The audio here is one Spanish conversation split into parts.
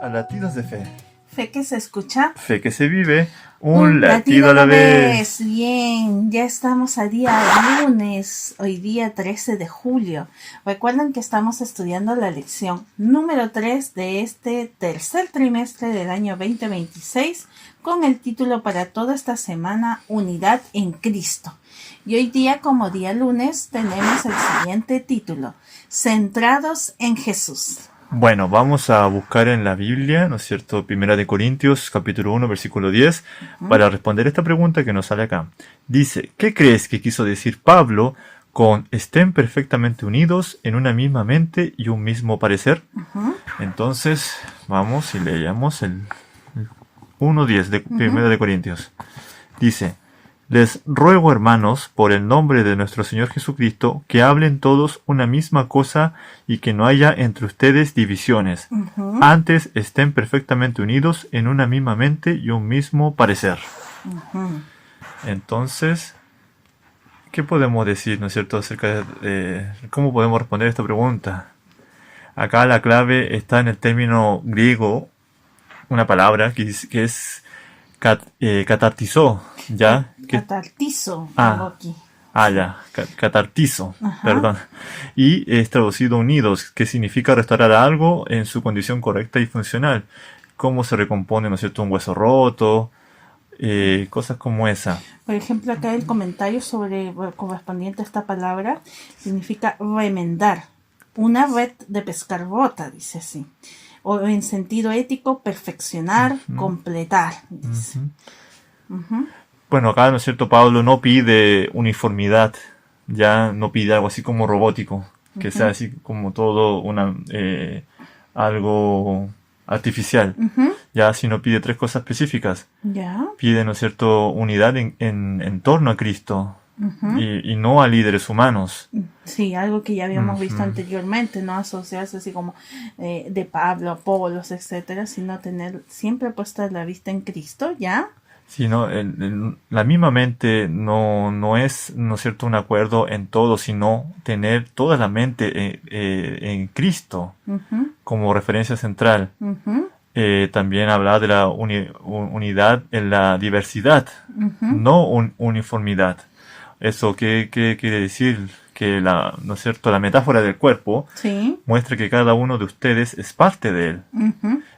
a Latidos de Fe. Fe que se escucha. Fe que se vive. Un latido a la vez. Bien, ya estamos a día lunes, hoy día 13 de julio. Recuerden que estamos estudiando la lección número 3 de este tercer trimestre del año 2026 con el título para toda esta semana, Unidad en Cristo. Y hoy día, como día lunes, tenemos el siguiente título, Centrados en Jesús. Bueno, vamos a buscar en la Biblia, ¿no es cierto? Primera de Corintios, capítulo 1, versículo 10, para responder esta pregunta que nos sale acá. Dice, ¿qué crees que quiso decir Pablo con estén perfectamente unidos en una misma mente y un mismo parecer? Entonces, vamos y leamos el 1.10 de Primera de Corintios. Dice, les ruego, hermanos, por el nombre de nuestro Señor Jesucristo, que hablen todos una misma cosa y que no haya entre ustedes divisiones. Antes estén perfectamente unidos en una misma mente y un mismo parecer. Entonces, ¿qué podemos decir, no es cierto, acerca de cómo podemos responder esta pregunta? Acá la clave está en el término griego, una palabra que es catartizó, ¿ya? Catartizo, aquí. Catartizo, perdón. Y es traducido unidos, que significa restaurar algo en su condición correcta y funcional. Cómo se recompone, ¿no es cierto?, un hueso roto, cosas como esa. Por ejemplo, acá el comentario correspondiente a esta palabra significa remendar. Una red de pescar rota, dice así. O en sentido ético, perfeccionar, completar, dice. Bueno, acá, ¿no es cierto?, Pablo no pide uniformidad, ya no pide algo así como robótico, que sea así como todo algo artificial, ya, sino pide tres cosas específicas. Pide, ¿no es cierto?, unidad en torno a Cristo. Y no a líderes humanos. Sí, algo que ya habíamos visto anteriormente, no asociarse así como de Pablo, Apolos, etcétera, sino tener siempre puesta la vista en Cristo, ¿ya? Sino la misma mente no es, ¿no es cierto?, un acuerdo en todo, sino tener toda la mente en Cristo como referencia central. También habla de la unidad en la diversidad, no uniformidad. ¿Eso qué quiere decir? Que ¿no es cierto?, la metáfora del cuerpo muestra que cada uno de ustedes es parte de él.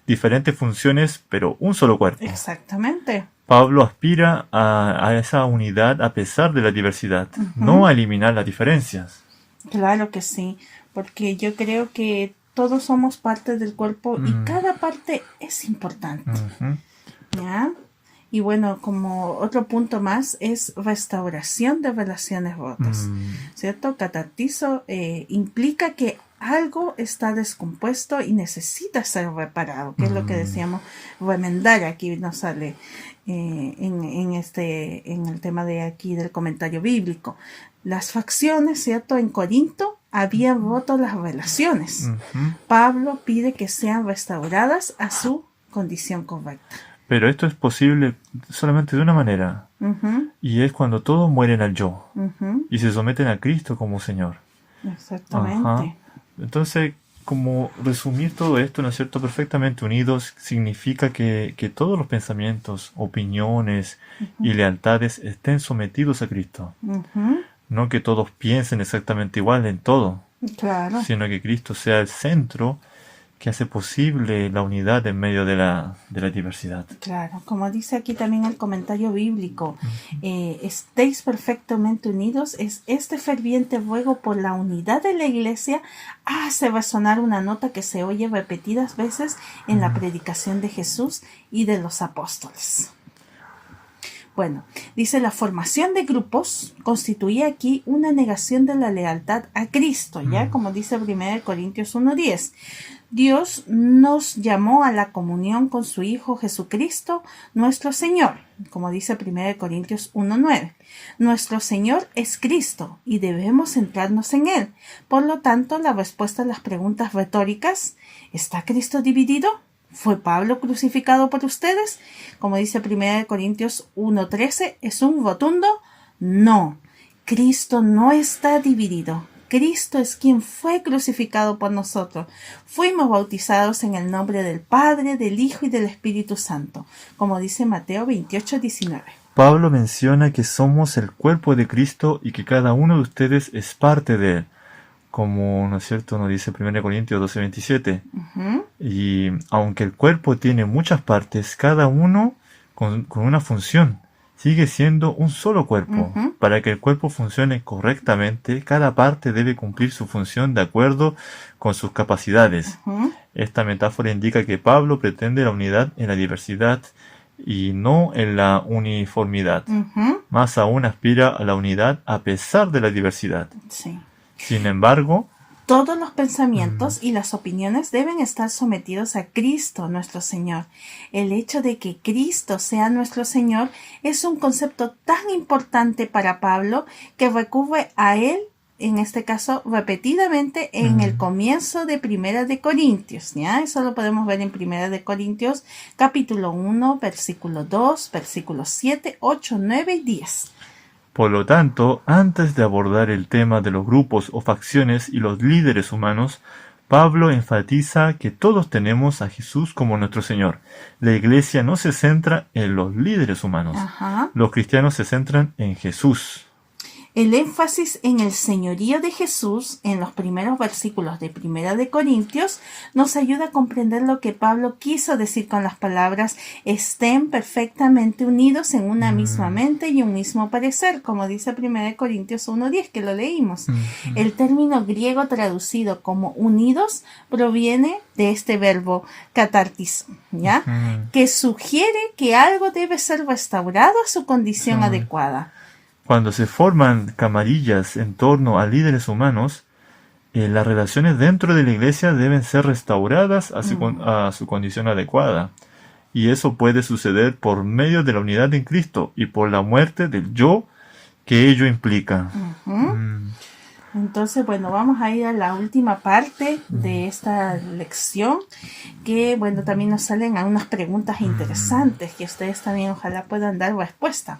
Diferentes funciones, pero un solo cuerpo. Exactamente. Pablo aspira a esa unidad a pesar de la diversidad, no a eliminar las diferencias. Claro que sí, porque yo creo que todos somos parte del cuerpo y cada parte es importante. ¿Ya? Y bueno, como otro punto más es restauración de relaciones rotas, ¿cierto? Catartizo implica que algo está descompuesto y necesita ser reparado, que es lo que decíamos, remendar. Aquí nos sale en el tema de aquí del comentario bíblico. Las facciones, ¿cierto? En Corinto habían roto las relaciones. Pablo pide que sean restauradas a su condición correcta. Pero esto es posible solamente de una manera, y es cuando todos mueren al yo y se someten a Cristo como Señor. Exactamente. Entonces, como resumir todo esto, ¿no es cierto?, perfectamente unidos, significa que todos los pensamientos, opiniones y lealtades estén sometidos a Cristo. No que todos piensen exactamente igual en todo, sino que Cristo sea el centro que hace posible la unidad en medio de la diversidad. Claro, como dice aquí también el comentario bíblico, estéis perfectamente unidos, es este ferviente ruego por la unidad de la iglesia, hace resonar una nota que se oye repetidas veces en la predicación de Jesús y de los apóstoles. Bueno, dice, la formación de grupos constituye aquí una negación de la lealtad a Cristo, ¿ya? Como dice 1 Corintios 1.10. Dios nos llamó a la comunión con su Hijo Jesucristo, nuestro Señor, como dice 1 Corintios 1.9. Nuestro Señor es Cristo y debemos centrarnos en Él. Por lo tanto, la respuesta a las preguntas retóricas, ¿está Cristo dividido? ¿Fue Pablo crucificado por ustedes? Como dice 1 Corintios 1.13, es un rotundo no. Cristo no está dividido. Cristo es quien fue crucificado por nosotros. Fuimos bautizados en el nombre del Padre, del Hijo y del Espíritu Santo, como dice Mateo 28:19. Pablo menciona que somos el cuerpo de Cristo y que cada uno de ustedes es parte de él, como, ¿no es cierto?, nos dice 1 Corintios 12:27. Y aunque el cuerpo tiene muchas partes, cada uno con una función, sigue siendo un solo cuerpo. Para que el cuerpo funcione correctamente, cada parte debe cumplir su función de acuerdo con sus capacidades. Esta metáfora indica que Pablo pretende la unidad en la diversidad y no en la uniformidad. Más aún aspira a la unidad a pesar de la diversidad. Sí. Sin embargo, todos los pensamientos y las opiniones deben estar sometidos a Cristo, nuestro Señor. El hecho de que Cristo sea nuestro Señor es un concepto tan importante para Pablo que recurre a él, en este caso, repetidamente en el comienzo de Primera de Corintios. ¿Ya? Eso lo podemos ver en Primera de Corintios, capítulo 1, versículo 2, versículos 7, 8, 9 y 10. Por lo tanto, antes de abordar el tema de los grupos o facciones y los líderes humanos, Pablo enfatiza que todos tenemos a Jesús como nuestro Señor. La iglesia no se centra en los líderes humanos. Los cristianos se centran en Jesús. El énfasis en el señorío de Jesús en los primeros versículos de Primera de Corintios nos ayuda a comprender lo que Pablo quiso decir con las palabras estén perfectamente unidos en una misma mente y un mismo parecer, como dice Primera de Corintios 1:10, que lo leímos. El término griego traducido como unidos proviene de este verbo catartizo, ¿ya? Que sugiere que algo debe ser restaurado a su condición adecuada. Cuando se forman camarillas en torno a líderes humanos, las relaciones dentro de la iglesia deben ser restauradas a su condición adecuada. Y eso puede suceder por medio de la unidad en Cristo y por la muerte del yo que ello implica. Entonces, bueno, vamos a ir a la última parte de esta lección, que, bueno, también nos salen algunas preguntas interesantes que ustedes también ojalá puedan dar respuesta.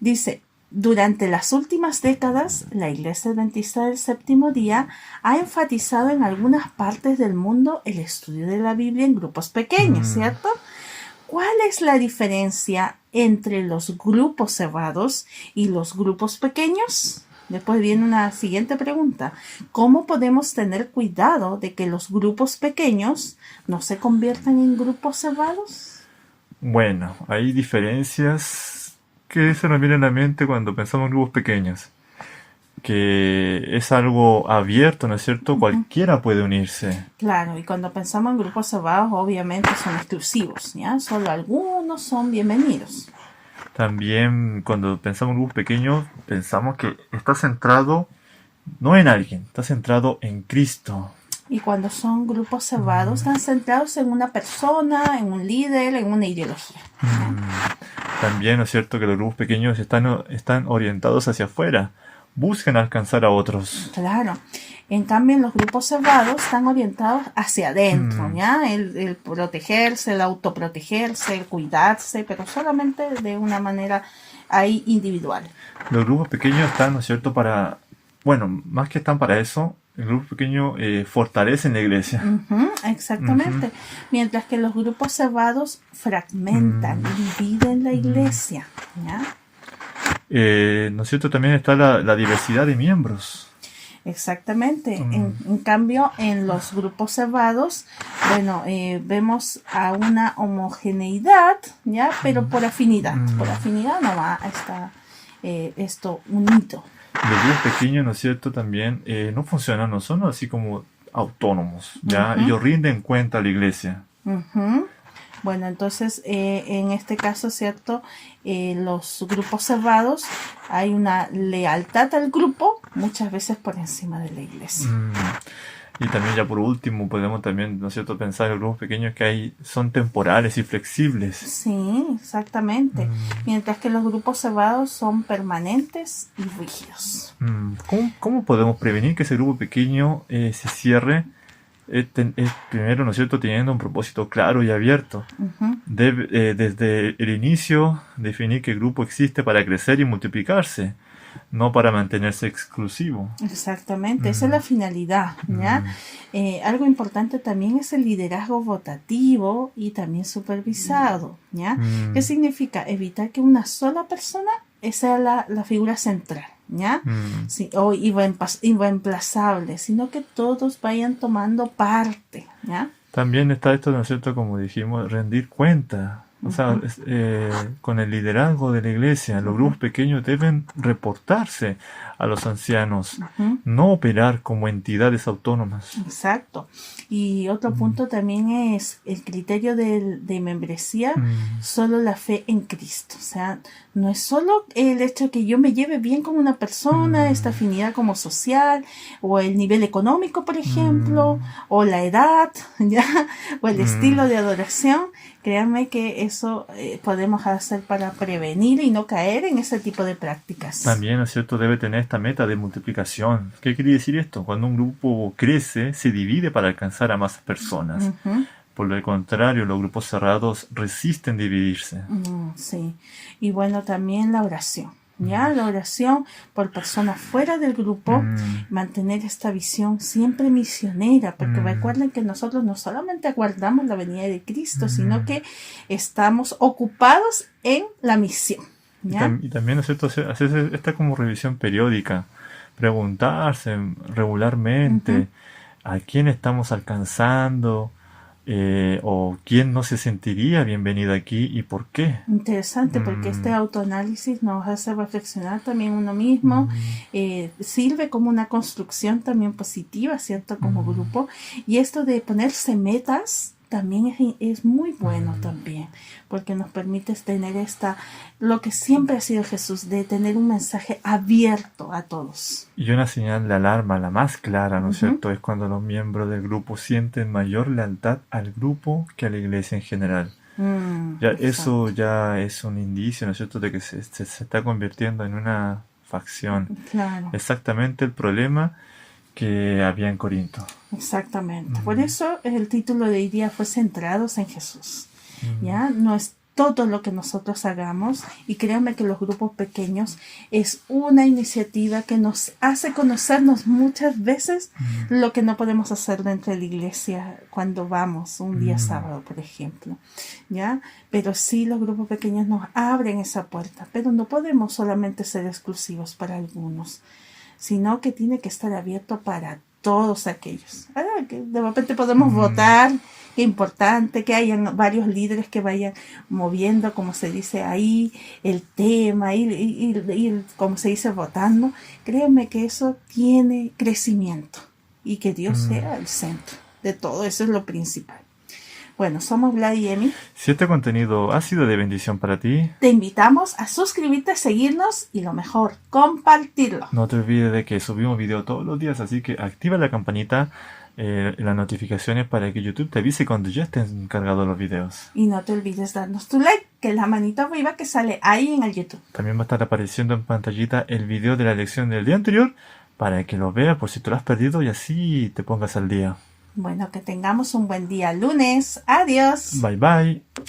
Dice, durante las últimas décadas, la Iglesia Adventista del Séptimo Día ha enfatizado en algunas partes del mundo el estudio de la Biblia en grupos pequeños, ¿cierto? ¿Cuál es la diferencia entre los grupos cerrados y los grupos pequeños? Después viene una siguiente pregunta. ¿Cómo podemos tener cuidado de que los grupos pequeños no se conviertan en grupos cerrados? Bueno, hay diferencias que se nos viene a la mente cuando pensamos en grupos pequeños, que es algo abierto, ¿no es cierto? Cualquiera puede unirse. Claro, y cuando pensamos en grupos cerrados, obviamente son exclusivos, ¿ya? Solo algunos son bienvenidos. También cuando pensamos en grupos pequeños, pensamos que está centrado no en alguien, está centrado en Cristo. Y cuando son grupos cerrados, están centrados en una persona, en un líder, en una ideología. También, ¿no es cierto?, que los grupos pequeños están orientados hacia afuera, buscan alcanzar a otros. Claro. En cambio, en los grupos cerrados están orientados hacia adentro, ¿ya? El protegerse, el autoprotegerse, el cuidarse, pero solamente de una manera ahí individual. Los grupos pequeños están, ¿no es cierto?, bueno, más que están para eso, el grupo pequeño fortalece la iglesia. Exactamente. Mientras que los grupos cerrados fragmentan, dividen la iglesia, ¿ya? ¿No es cierto? También está la diversidad de miembros. Exactamente. En cambio, en los grupos cerrados, bueno, vemos a una homogeneidad, ¿ya? Pero por afinidad. Por afinidad no va a estar esto unido. Los grupos pequeños, ¿no es cierto?, también no funcionan, no son así como autónomos, ¿ya? Ellos rinden cuenta a la iglesia. Bueno, entonces, en este caso, ¿cierto? Los grupos cerrados, hay una lealtad al grupo, muchas veces por encima de la iglesia. Y también ya por último podemos también, ¿no es cierto?, pensar en los grupos pequeños que son temporales y flexibles. Sí, exactamente. Mientras que los grupos cerrados son permanentes y rígidos. ¿Cómo podemos prevenir que ese grupo pequeño se cierre es primero, ¿no es cierto?, teniendo un propósito claro y abierto. Desde el inicio, definir que el grupo existe para crecer y multiplicarse, no para mantenerse exclusivo. Exactamente, esa es la finalidad, ¿ya? Algo importante también es el liderazgo votativo y también supervisado, ¿ya? ¿Qué significa? Evitar que una sola persona sea la figura central, ¿ya? Sí, o irreemplazable, sino que todos vayan tomando parte, ¿ya? También está esto, ¿no es cierto?, como dijimos, rendir cuenta. O sea, con el liderazgo de la iglesia, los grupos pequeños deben reportarse a los ancianos, no operar como entidades autónomas. Exacto. Y otro punto también es el criterio de membresía, solo la fe en Cristo. O sea, no es solo el hecho de que yo me lleve bien con una persona, esta afinidad como social, o el nivel económico, por ejemplo, o la edad, ¿ya? O el estilo de adoración. Créanme que eso podemos hacer para prevenir y no caer en ese tipo de prácticas. También, ¿no es cierto?, debe tener esta meta de multiplicación. ¿Qué quiere decir esto? Cuando un grupo crece, se divide para alcanzar a más personas. Por lo contrario, los grupos cerrados resisten dividirse. Sí. Y bueno, también la oración. ¿Ya? La oración por personas fuera del grupo, mantener esta visión siempre misionera, porque recuerden que nosotros no solamente aguardamos la venida de Cristo, sino que estamos ocupados en la misión. ¿Ya? Y también, ¿no es cierto?, hacer esta como revisión periódica, preguntarse regularmente a quién estamos alcanzando, o quién no se sentiría bienvenido aquí y por qué. Interesante, porque este autoanálisis nos hace reflexionar también uno mismo, sirve como una construcción también positiva, ¿cierto?, como grupo, y esto de ponerse metas también es muy bueno también, porque nos permite tener lo que siempre ha sido Jesús, de tener un mensaje abierto a todos. Y una señal de alarma, la más clara, ¿no es cierto?, es cuando los miembros del grupo sienten mayor lealtad al grupo que a la iglesia en general. Eso ya es un indicio, ¿no es cierto?, de que se está convirtiendo en una facción. Claro. Exactamente el problema que había en Corinto. Exactamente. Por eso el título de hoy día fue Centrados en Jesús. ¿Ya? No es todo lo que nosotros hagamos, y créanme que los grupos pequeños es una iniciativa que nos hace conocernos muchas veces lo que no podemos hacer dentro de la iglesia cuando vamos un día sábado, por ejemplo, ¿ya? Pero sí, los grupos pequeños nos abren esa puerta, pero no podemos solamente ser exclusivos para algunos, sino que tiene que estar abierto para todos aquellos. Ahora que de repente podemos votar, qué importante que hayan varios líderes que vayan moviendo, como se dice ahí, el tema y como se dice, votando. Créeme que eso tiene crecimiento y que Dios sea el centro de todo. Eso es lo principal. Bueno, somos Vlad y Emi. Si este contenido ha sido de bendición para ti, te invitamos a suscribirte, seguirnos y lo mejor, compartirlo. No te olvides de que subimos video todos los días, así que activa la campanita, las notificaciones para que YouTube te avise cuando ya estén cargados los videos. Y no te olvides darnos tu like, que es la manita arriba que sale ahí en el YouTube. También va a estar apareciendo en pantallita el video de la lección del día anterior para que lo veas por si te lo has perdido y así te pongas al día. Bueno, que tengamos un buen día lunes. Adiós. Bye bye.